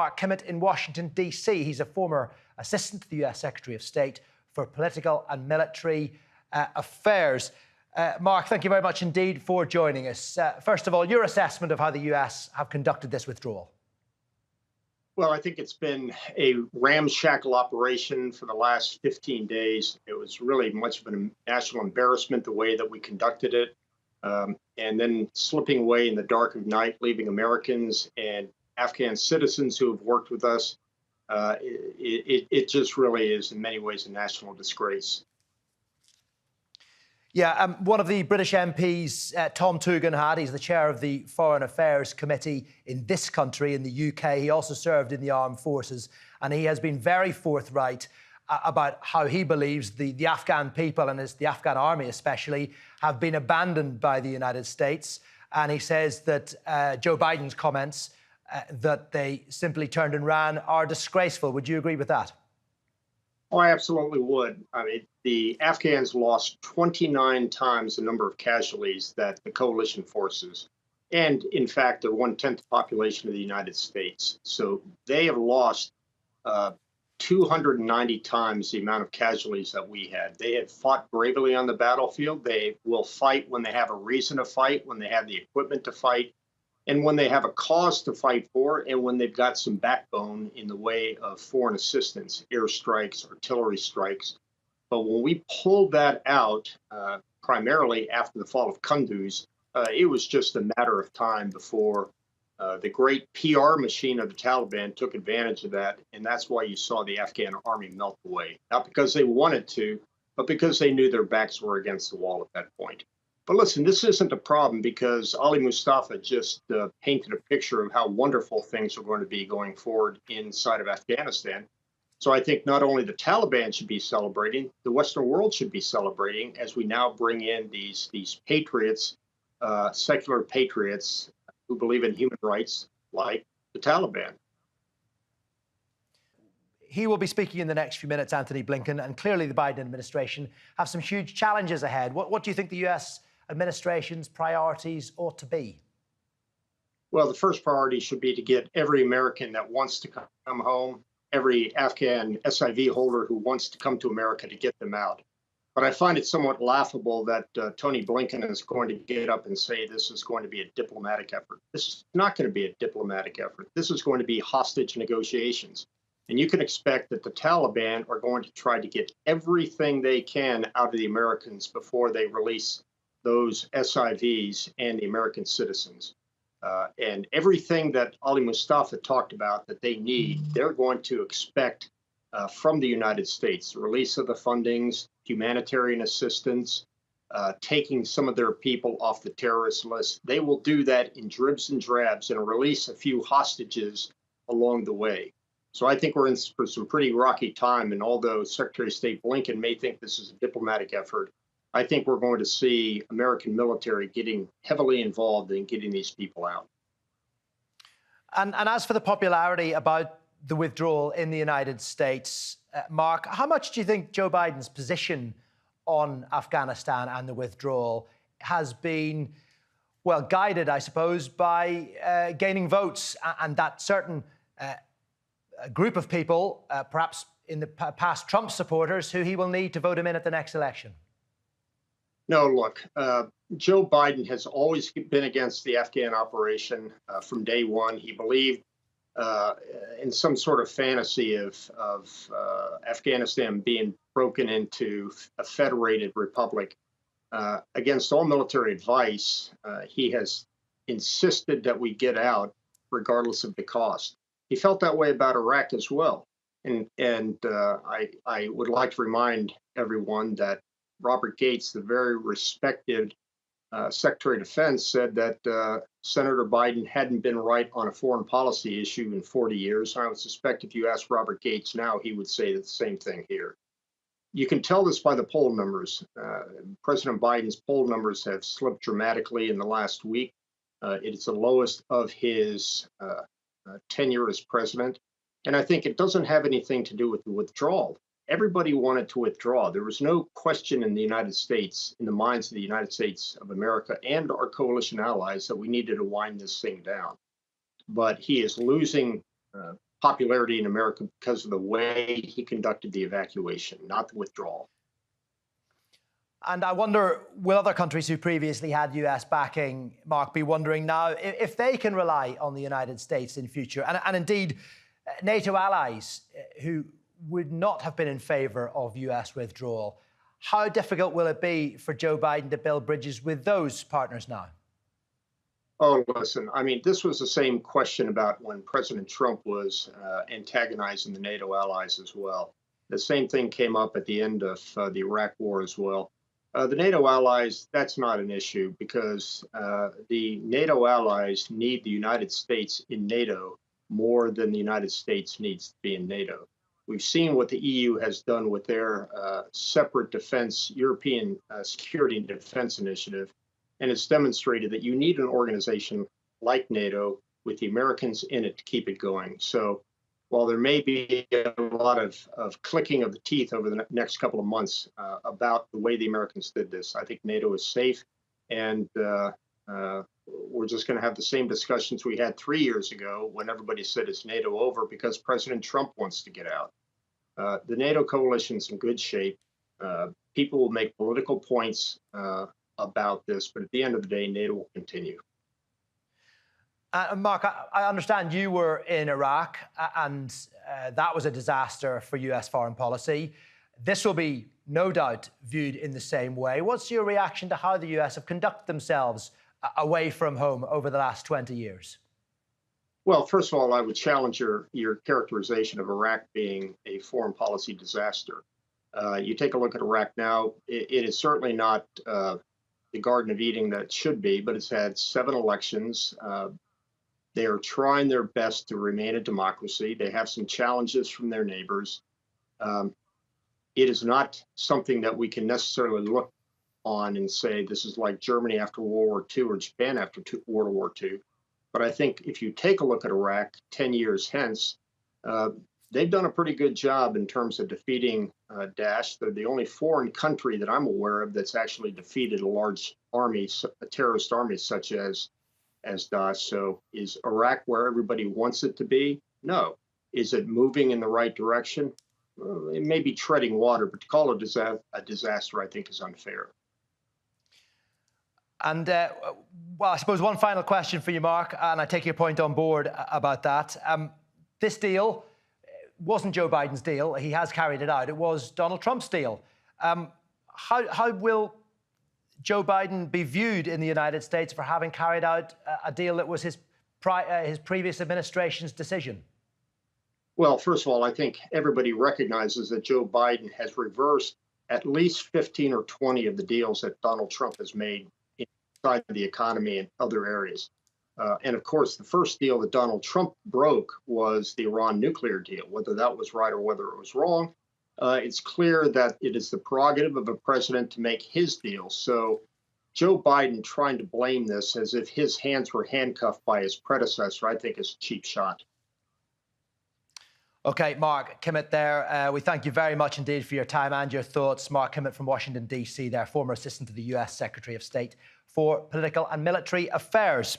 Mark Kimmitt in Washington, D.C. He's a former assistant to the U.S. Secretary of State for Political and Military Affairs. Mark, thank you very much indeed for joining us. First of all, your assessment of how the U.S. have conducted this withdrawal. Well, I think it's been a ramshackle operation for the last 15 days. It was really much of a national embarrassment, the way that we conducted it, and then slipping away in the dark of night, leaving Americans and Afghan citizens who have worked with us. It just really is, in many ways, a national disgrace. Yeah, one of the British MPs, Tom Tugendhat, he's the chair of the Foreign Affairs Committee in this country, in the UK. He also served in the armed forces, and he has been very forthright about how he believes the Afghan people, and the Afghan army especially, have been abandoned by the United States. And he says that Joe Biden's comments that they simply turned and ran are disgraceful. Would you agree with that? Oh, I absolutely would. I mean, the Afghans lost 29 times the number of casualties that the coalition forces. And in fact, they're 1/10 the population of the United States. So they have lost 290 times the amount of casualties that we had. They have fought bravely on the battlefield. They will fight when they have a reason to fight, when they have the equipment to fight, and when they have a cause to fight for, and when they've got some backbone in the way of foreign assistance, airstrikes, artillery strikes. But when we pulled that out, primarily after the fall of Kunduz, it was just a matter of time before the great PR machine of the Taliban took advantage of that. And that's why you saw the Afghan army melt away. Not because they wanted to, but because they knew their backs were against the wall at that point. But listen, this isn't a problem because Ali Mustafa just painted a picture of how wonderful things are going to be going forward inside of Afghanistan. So I think not only the Taliban should be celebrating, the Western world should be celebrating as we now bring in these patriots, secular patriots who believe in human rights like the Taliban. He will be speaking in the next few minutes, Antony Blinken, and clearly the Biden administration have some huge challenges ahead. What do you think the U.S. administration's priorities ought to be? Well, the first priority should be to get every American that wants to come home, every Afghan SIV holder who wants to come to America, to get them out. But I find it somewhat laughable that Tony Blinken is going to get up and say this is going to be a diplomatic effort. This is not going to be a diplomatic effort. This is going to be hostage negotiations. And you can expect that the Taliban are going to try to get everything they can out of the Americans before they release those SIVs and the American citizens. And everything that Ali Mustafa talked about that they need, they're going to expect from the United States: the release of the fundings, humanitarian assistance, taking some of their people off the terrorist list. They will do that in dribs and drabs and release a few hostages along the way. So I think we're in for some pretty rocky time. And although Secretary of State Blinken may think this is a diplomatic effort, I think we're going to see American military getting heavily involved in getting these people out. And as for the popularity about the withdrawal in the United States, Mark, how much do you think Joe Biden's position on Afghanistan and the withdrawal has been, well, guided, I suppose, by gaining votes, and that certain group of people, perhaps in the past Trump supporters, who he will need to vote him in at the next election? No, look, Joe Biden has always been against the Afghan operation from day one. He believed in some sort of fantasy of Afghanistan being broken into a federated republic. Against all military advice, he has insisted that we get out regardless of the cost. He felt that way about Iraq as well. And I would like to remind everyone that Robert Gates, the very respected Secretary of Defense, said that Senator Biden hadn't been right on a foreign policy issue in 40 years. I would suspect if you asked Robert Gates now, he would say the same thing here. You can tell this by the poll numbers. President Biden's poll numbers have slipped dramatically in the last week. It is the lowest of his tenure as president. And I think it doesn't have anything to do with the withdrawal. Everybody wanted to withdraw. There was no question in the United States, in the minds of the United States of America and our coalition allies, that we needed to wind this thing down. But he is losing popularity in America because of the way he conducted the evacuation, not the withdrawal. And I wonder, will other countries who previously had US backing, Mark, be wondering now if they can rely on the United States in future? And indeed, NATO allies who would not have been in favour of US withdrawal, how difficult will it be for Joe Biden to build bridges with those partners now? Oh, listen, I mean, this was the same question about when President Trump was antagonizing the NATO allies as well. The same thing came up at the end of the Iraq War as well. The NATO allies, that's not an issue because the NATO allies need the United States in NATO more than the United States needs to be in NATO. We've seen what the EU has done with their separate defense, European security and defense initiative, and it's demonstrated that you need an organization like NATO with the Americans in it to keep it going. So while there may be a lot of clicking of the teeth over the next couple of months about the way the Americans did this, I think NATO is safe, and we're just going to have the same discussions we had 3 years ago when everybody said it's NATO over because President Trump wants to get out. The NATO coalition's in good shape. People will make political points about this, but at the end of the day, NATO will continue. Mark, I understand you were in Iraq, and that was a disaster for US foreign policy. This will be, no doubt, viewed in the same way. What's your reaction to how the US have conducted themselves away from home over the last 20 years? Well, first of all, I would challenge your characterization of Iraq being a foreign policy disaster. You take a look at Iraq now, it is certainly not the Garden of Eden that it should be, but it's had 7 elections. They are trying their best to remain a democracy. They have some challenges from their neighbors. It is not something that we can necessarily look on and say this is like Germany after World War II or Japan after World War II. But I think if you take a look at Iraq 10 years hence, they've done a pretty good job in terms of defeating Daesh. They're the only foreign country that I'm aware of that's actually defeated a large army, a terrorist army such as Daesh. So is Iraq where everybody wants it to be? No. Is it moving in the right direction? Well, it may be treading water, but to call it a disaster, I think, is unfair. And, well, I suppose one final question for you, Mark, and I take your point on board about that. This deal wasn't Joe Biden's deal. He has carried it out. It was Donald Trump's deal. How will Joe Biden be viewed in the United States for having carried out a deal that was his previous administration's decision? Well, first of all, I think everybody recognizes that Joe Biden has reversed at least 15 or 20 of the deals that Donald Trump has made inside the economy and other areas. And of course, the first deal that Donald Trump broke was the Iran nuclear deal. Whether that was right or whether it was wrong, it's clear that it is the prerogative of a president to make his deal. So Joe Biden trying to blame this as if his hands were handcuffed by his predecessor, I think is a cheap shot. OK, Mark Kimmitt there. We thank you very much indeed for your time and your thoughts. Mark Kimmitt from Washington, D.C., there, former assistant to the US Secretary of State for Political and Military Affairs.